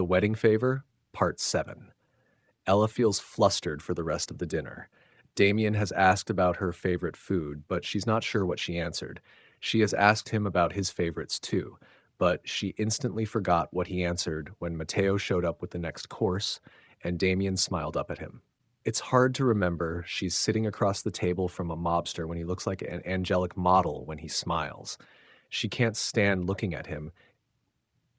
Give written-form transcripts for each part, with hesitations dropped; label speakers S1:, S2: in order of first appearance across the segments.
S1: The Wedding Favor, Part 7. Ella feels flustered for the rest of the dinner. Damien has asked about her favorite food, but she's not sure what she answered. She has asked him about his favorites too, but she instantly forgot what he answered when Matteo showed up with the next course, and Damien smiled up at him. It's hard to remember she's sitting across the table from a mobster when he looks like an angelic model when he smiles. She can't stand looking at him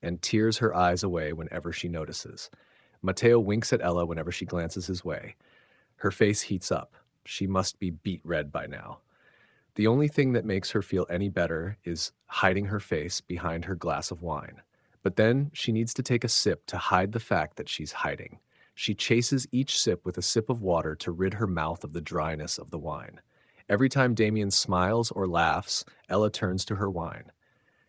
S1: and tears her eyes away whenever she notices. Matteo winks at Ella whenever she glances his way. Her face heats up. She must be beet red by now. The only thing that makes her feel any better is hiding her face behind her glass of wine. But then she needs to take a sip to hide the fact that she's hiding. She chases each sip with a sip of water to rid her mouth of the dryness of the wine. Every time Damien smiles or laughs, Ella turns to her wine.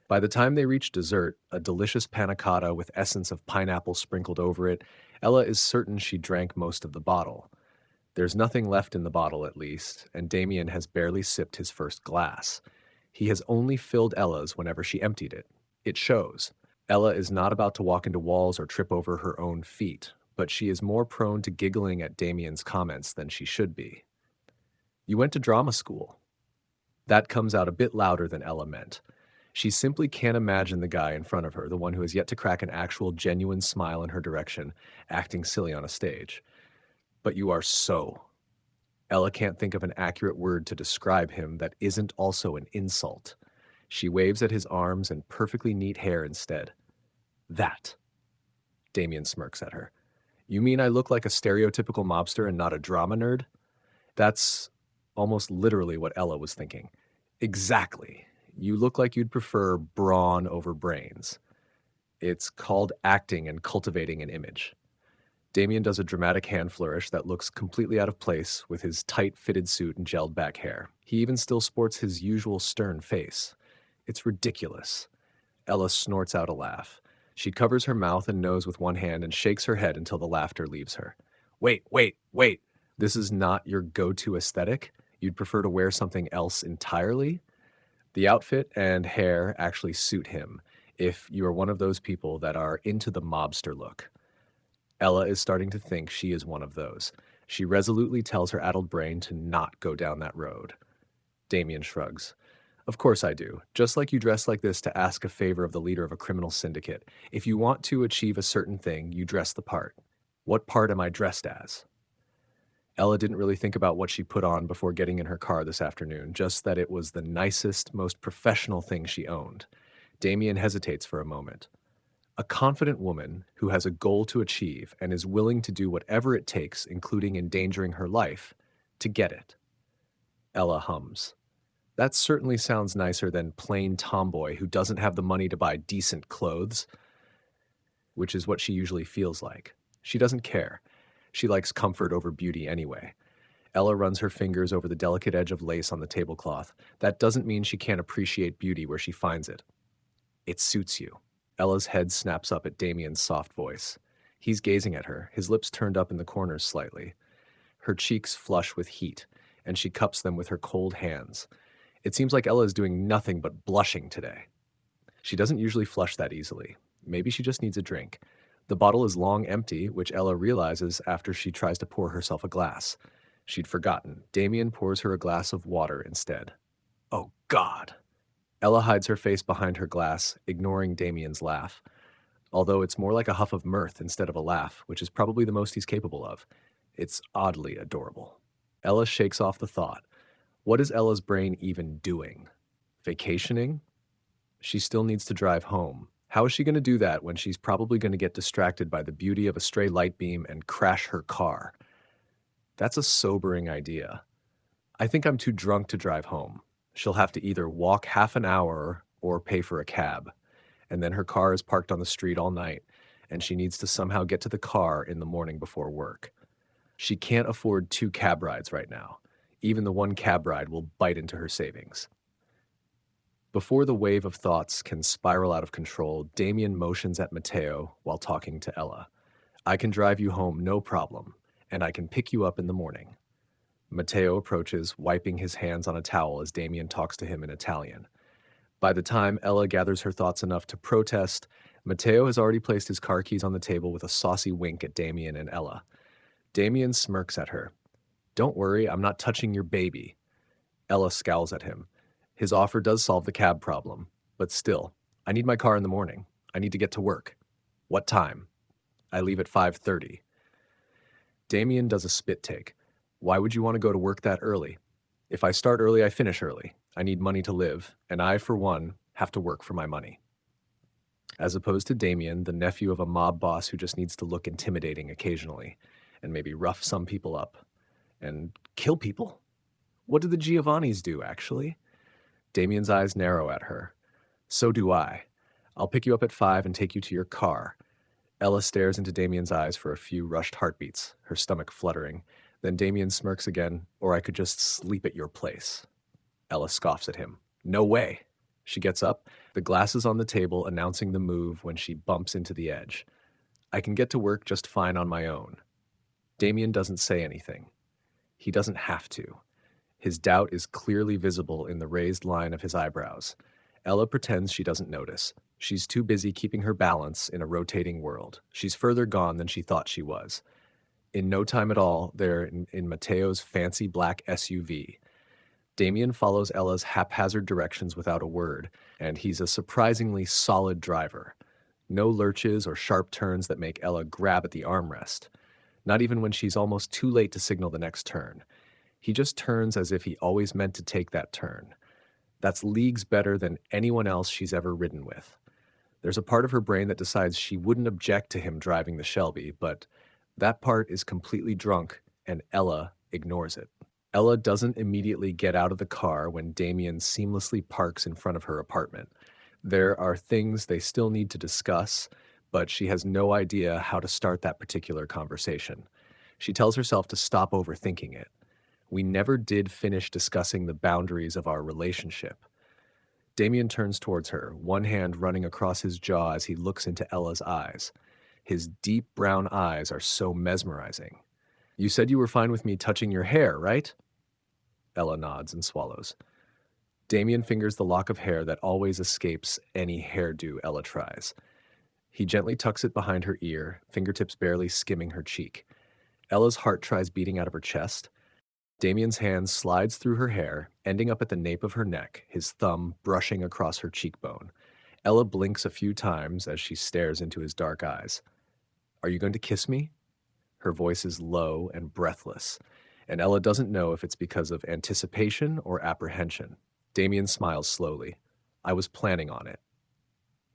S1: By the time they reach dessert, a delicious panna cotta with essence of pineapple sprinkled over it, Ella is certain she drank most of the bottle. There's nothing left in the bottle, at least, and Damien has barely sipped his first glass. He has only filled Ella's whenever she emptied it. It shows. Ella is not about to walk into walls or trip over her own feet, but she is more prone to giggling at Damien's comments than she should be. "You went to drama school." That comes out a bit louder than Ella meant. She simply can't imagine the guy in front of her, the one who has yet to crack an actual genuine smile in her direction, acting silly on a stage. "But you are so." Ella can't think of an accurate word to describe him that isn't also an insult. She waves at his arms and perfectly neat hair instead. "That." Damien smirks at her. "You mean I look like a stereotypical mobster and not a drama nerd?" That's almost literally what Ella was thinking. Exactly. You look like you'd prefer brawn over brains. It's called acting and cultivating an image. Damien does a dramatic hand flourish that looks completely out of place with his tight fitted suit and gelled back hair. He even still sports his usual stern face. It's ridiculous. Ella snorts out a laugh. She covers her mouth and nose with one hand and shakes her head until the laughter leaves her. Wait. This is not your go-to aesthetic? You'd prefer to wear something else entirely? The outfit and hair actually suit him, if you are one of those people that are into the mobster look. Ella is starting to think she is one of those. She resolutely tells her addled brain to not go down that road. Damien shrugs. "Of course I do. Just like you dress like this to ask a favor of the leader of a criminal syndicate. If you want to achieve a certain thing, you dress the part. What part am I dressed as?" Ella didn't really think about what she put on before getting in her car this afternoon, just that it was the nicest, most professional thing she owned. Damien hesitates for a moment. A confident woman who has a goal to achieve and is willing to do whatever it takes, including endangering her life, to get it. Ella hums. That certainly sounds nicer than plain tomboy who doesn't have the money to buy decent clothes, which is what she usually feels like. She doesn't care. She likes comfort over beauty anyway. Ella runs her fingers over the delicate edge of lace on the tablecloth. That doesn't mean she can't appreciate beauty where she finds it. "It suits you." Ella's head snaps up at Damien's soft voice. He's gazing at her, his lips turned up in the corners slightly. Her cheeks flush with heat, and she cups them with her cold hands. It seems like Ella is doing nothing but blushing today. She doesn't usually flush that easily. Maybe she just needs a drink. The bottle is long empty, which Ella realizes after she tries to pour herself a glass. She'd forgotten. Damien pours her a glass of water instead. Oh, God. Ella hides her face behind her glass, ignoring Damien's laugh. Although it's more like a huff of mirth instead of a laugh, which is probably the most he's capable of. It's oddly adorable. Ella shakes off the thought. What is Ella's brain even doing? Vacationing? She still needs to drive home. How is she going to do that when she's probably going to get distracted by the beauty of a stray light beam and crash her car? That's a sobering idea. "I think I'm too drunk to drive home." She'll have to either walk half an hour or pay for a cab. And then her car is parked on the street all night, and she needs to somehow get to the car in the morning before work. She can't afford 2 cab rides right now. Even the one cab ride will bite into her savings. Before the wave of thoughts can spiral out of control, Damien motions at Matteo while talking to Ella. "I can drive you home, no problem, and I can pick you up in the morning." Matteo approaches, wiping his hands on a towel as Damien talks to him in Italian. By the time Ella gathers her thoughts enough to protest, Mateo has already placed his car keys on the table with a saucy wink at Damien and Ella. Damien smirks at her. Don't worry, I'm not touching your baby. Ella scowls at him. His offer does solve the cab problem, but still, I need my car in the morning. I need to get to work. What time? I leave at 5:30. Damien does a spit take. Why would you want to go to work that early? If I start early, I finish early. I need money to live, and I, for one, have to work for my money. As opposed to Damien, the nephew of a mob boss who just needs to look intimidating occasionally, and maybe rough some people up. And kill people? What do the Giovannis do, actually? Damien's eyes narrow at her. So do I. I'll pick you up at 5 and take you to your car. Ella stares into Damien's eyes for a few rushed heartbeats, her stomach fluttering. Then Damien smirks again, or I could just sleep at your place. Ella scoffs at him. No way. She gets up, the glasses on the table announcing the move when she bumps into the edge. I can get to work just fine on my own. Damien doesn't say anything. He doesn't have to. His doubt is clearly visible in the raised line of his eyebrows. Ella pretends she doesn't notice. She's too busy keeping her balance in a rotating world. She's further gone than she thought she was. In no time at all, they're in Mateo's fancy black SUV. Damien follows Ella's haphazard directions without a word, and he's a surprisingly solid driver. No lurches or sharp turns that make Ella grab at the armrest. Not even when she's almost too late to signal the next turn. He just turns as if he always meant to take that turn. That's leagues better than anyone else she's ever ridden with. There's a part of her brain that decides she wouldn't object to him driving the Shelby, but that part is completely drunk, and Ella ignores it. Ella doesn't immediately get out of the car when Damien seamlessly parks in front of her apartment. There are things they still need to discuss, but she has no idea how to start that particular conversation. She tells herself to stop overthinking it. We never did finish discussing the boundaries of our relationship. Damien turns towards her, one hand running across his jaw as he looks into Ella's eyes. His deep brown eyes are so mesmerizing. You said you were fine with me touching your hair, right? Ella nods and swallows. Damien fingers the lock of hair that always escapes any hairdo Ella tries. He gently tucks it behind her ear, fingertips barely skimming her cheek. Ella's heart tries beating out of her chest. Damien's hand slides through her hair, ending up at the nape of her neck, his thumb brushing across her cheekbone. Ella blinks a few times as she stares into his dark eyes. Are you going to kiss me? Her voice is low and breathless, and Ella doesn't know if it's because of anticipation or apprehension. Damien smiles slowly. I was planning on it.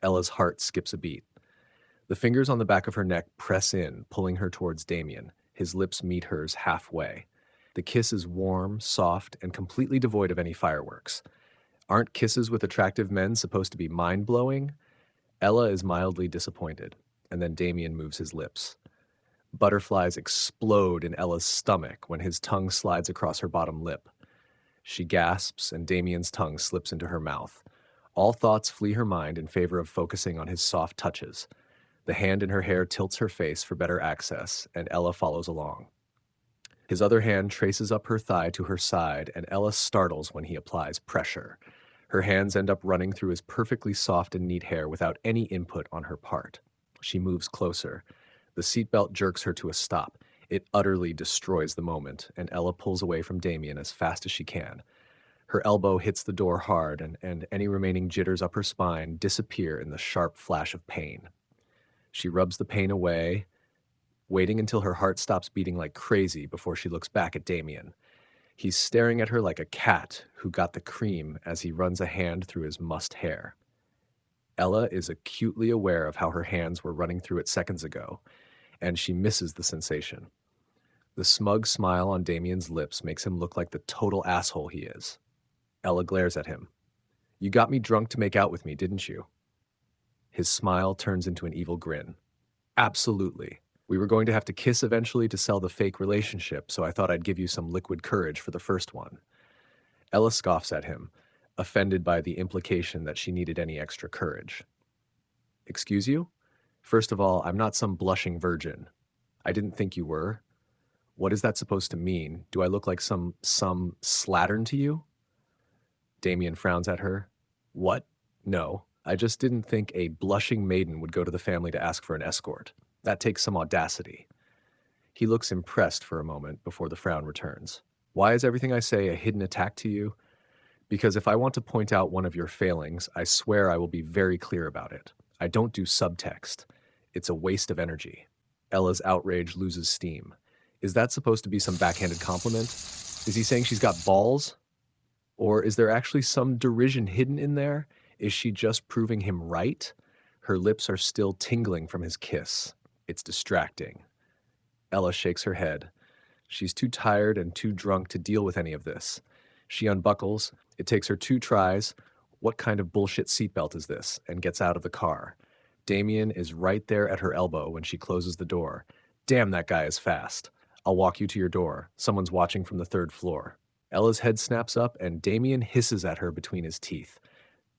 S1: Ella's heart skips a beat. The fingers on the back of her neck press in, pulling her towards Damien. His lips meet hers halfway. The kiss is warm, soft, and completely devoid of any fireworks. Aren't kisses with attractive men supposed to be mind-blowing? Ella is mildly disappointed, and then Damien moves his lips. Butterflies explode in Ella's stomach when his tongue slides across her bottom lip. She gasps, and Damien's tongue slips into her mouth. All thoughts flee her mind in favor of focusing on his soft touches. The hand in her hair tilts her face for better access, and Ella follows along. His other hand traces up her thigh to her side, and Ella startles when he applies pressure. Her hands end up running through his perfectly soft and neat hair without any input on her part. She moves closer. The seatbelt jerks her to a stop. It utterly destroys the moment, and Ella pulls away from Damien as fast as she can. Her elbow hits the door hard, and any remaining jitters up her spine disappear in the sharp flash of pain. She rubs the pain away, waiting until her heart stops beating like crazy before she looks back at Damien. He's staring at her like a cat who got the cream as he runs a hand through his mussed hair. Ella is acutely aware of how her hands were running through it seconds ago, and she misses the sensation. The smug smile on Damien's lips makes him look like the total asshole he is. Ella glares at him. You got me drunk to make out with me, didn't you? His smile turns into an evil grin. Absolutely. We were going to have to kiss eventually to sell the fake relationship, so I thought I'd give you some liquid courage for the first one. Ella scoffs at him, offended by the implication that she needed any extra courage. Excuse you? First of all, I'm not some blushing virgin. I didn't think you were. What is that supposed to mean? Do I look like some slattern to you? Damien frowns at her. What? No. I just didn't think a blushing maiden would go to the family to ask for an escort. That takes some audacity. He looks impressed for a moment before the frown returns. Why is everything I say a hidden attack to you? Because if I want to point out one of your failings, I swear I will be very clear about it. I don't do subtext. It's a waste of energy. Ella's outrage loses steam. Is that supposed to be some backhanded compliment? Is he saying she's got balls? Or is there actually some derision hidden in there? Is she just proving him right? Her lips are still tingling from his kiss. It's distracting. Ella shakes her head. She's too tired and too drunk to deal with any of this. She unbuckles. It takes her 2 tries. What kind of bullshit seatbelt is this? And gets out of the car. Damien is right there at her elbow when she closes the door. Damn, that guy is fast. I'll walk you to your door. Someone's watching from the 3rd floor. Ella's head snaps up and Damien hisses at her between his teeth.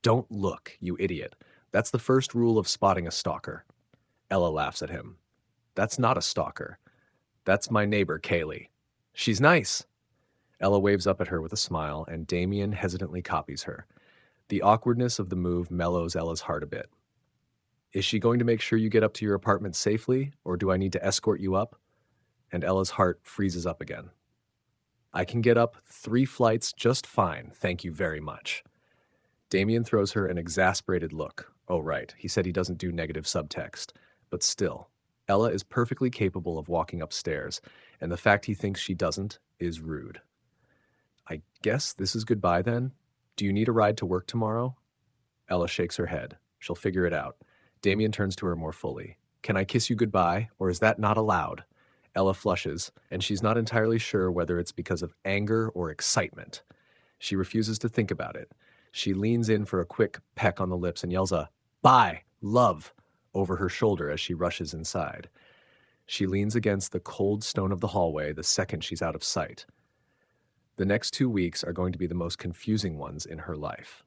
S1: Don't look, you idiot. That's the first rule of spotting a stalker. Ella laughs at him. That's not a stalker. That's my neighbor, Kaylee. She's nice. Ella waves up at her with a smile, and Damien hesitantly copies her. The awkwardness of the move mellows Ella's heart a bit. Is she going to make sure you get up to your apartment safely, or do I need to escort you up? And Ella's heart freezes up again. I can get up 3 flights just fine, thank you very much. Damien throws her an exasperated look. Oh, right, he said he doesn't do negative subtext. But still, Ella is perfectly capable of walking upstairs, and the fact he thinks she doesn't is rude. I guess this is goodbye then? Do you need a ride to work tomorrow? Ella shakes her head. She'll figure it out. Damien turns to her more fully. Can I kiss you goodbye, or is that not allowed? Ella flushes, and she's not entirely sure whether it's because of anger or excitement. She refuses to think about it. She leans in for a quick peck on the lips and yells a "Bye, love," over her shoulder as she rushes inside. She leans against the cold stone of the hallway the second she's out of sight. The next 2 weeks are going to be the most confusing ones in her life.